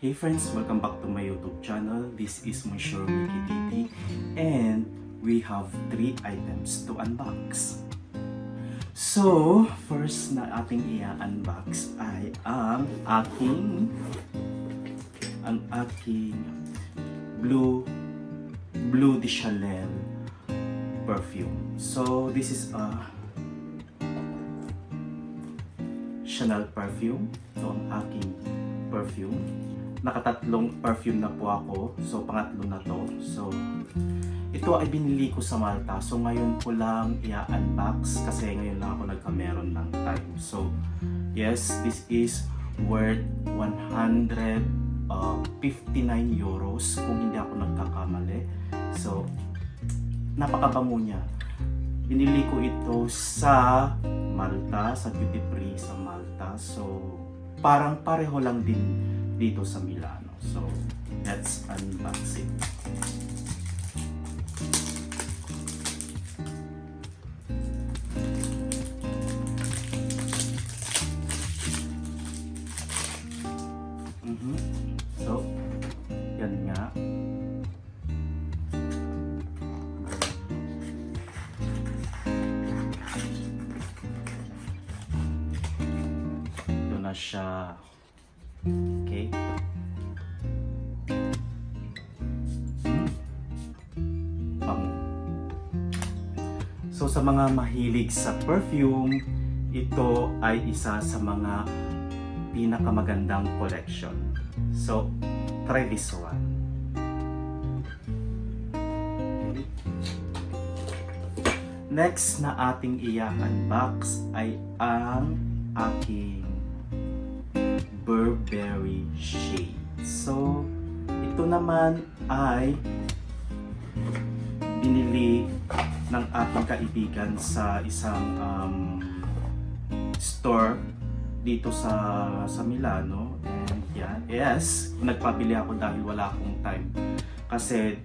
Hey friends, welcome back to my YouTube channel. This is Monsieur Mickey Titi and we have 3 items to unbox. So, first na ating i-unbox ay ang aking Bleu de Chanel perfume. So, this is a Chanel perfume. Ito ang aking perfume. Nakatatlong perfume na po ako. So, pangatlo na to. So, ito ay binili ko sa Malta. So, ngayon ko lang i-unbox kasi ngayon lang ako nagkameron ng time. So, yes, this is worth 159 euros kung hindi ako nagkakamali. So, napakabango niya. Binili ko ito sa Malta, sa duty free sa Malta. So, parang pareho lang din dito sa Milano. So, let's unbox it. So, yan nga. Ito na siya. Okay. So sa mga mahilig sa perfume, ito ay isa sa mga pinakamagandang collection. So, try this one. Okay. Next na ating i-unbox ay ang aking Burberry shade. So, ito naman ay binili ng ating kaibigan sa isang store dito sa Milano. And yan, yes, nagpabili ako dahil wala akong time. Kasi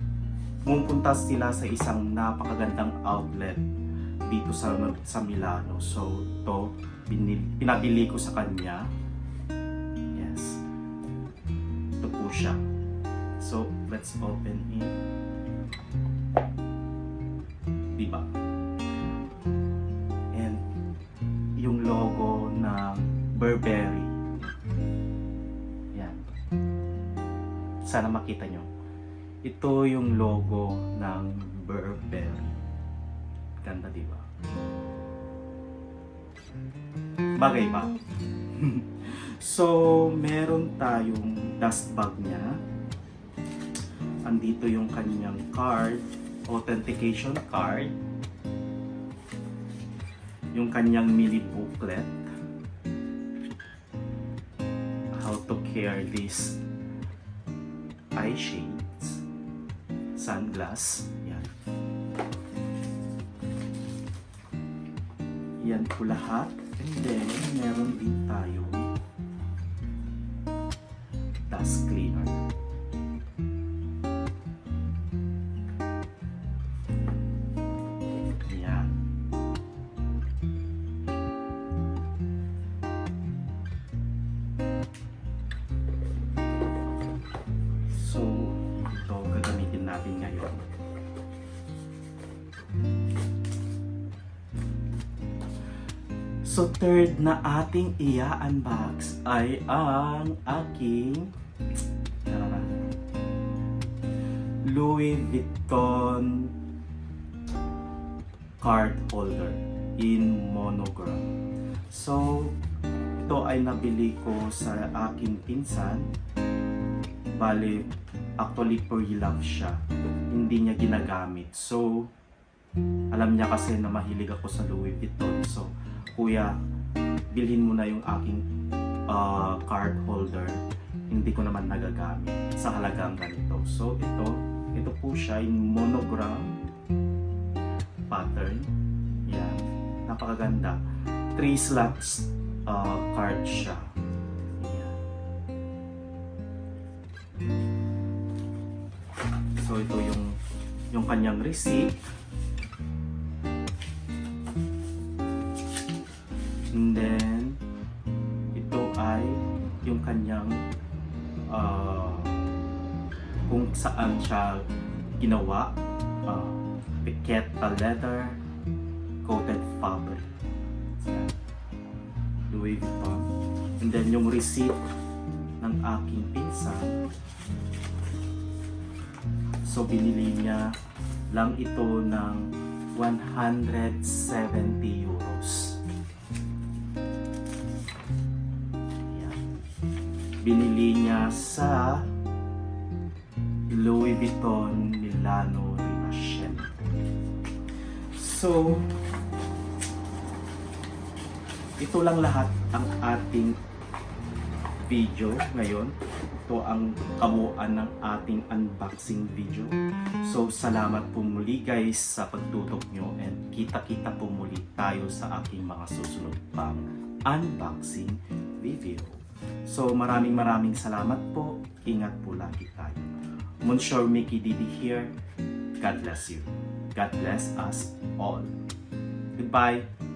pumunta sila sa isang napakagandang outlet dito sa Milano. So, ito pinabili ko sa kanya. Siya. So, let's open it. Diba? And yung logo ng Burberry. Yan. Sana makita nyo. Ito yung logo ng Burberry. Ganda, diba? Bagay ba? So, meron tayong dust bag niya. Andito yung kanyang card, authentication card. Yung kanyang mini booklet. How to care these eye shades. Sunglass. Yan. Yan po lahat. And then, meron din tayo dust cleaner. Yan. So, ito gagamitin natin ngayon. So, third na ating i-unbox ay ang aking Louis Vuitton card holder in monogram. So, ito ay nabili ko sa aking pinsan. Bali, actually pre-love siya. Hindi niya ginagamit. So, alam niya kasi na mahilig ako sa Louis Vuitton. So, kuya, bilhin mo na yung aking card holder. Hindi ko naman nagagamit sa halagang ganito. So, ito po siya in monogram pattern. Yan. Napakaganda. 3 slots card siya. Yan. So, ito yung kanyang receipt. And then, ito ay yung kanyang kung saan siya ginawa, piqueta leather, coated fabric. Yan. Louis Vuitton. And then yung receipt ng aking pinsan. So binili niya lang ito ng 170 euros. Yan. Binili niya sa Louis Vuitton Milano Rinascente. So, ito lang lahat ang ating video ngayon. Ito ang kabuuan ng ating unboxing video. So, salamat po muli guys sa pagtutok nyo, and kita-kita po muli tayo sa aking mga susunod pang unboxing video. So, maraming salamat po. Ingat po lagi tayo. Monsieur Mickey Didi here. God bless you. God bless us all. Goodbye.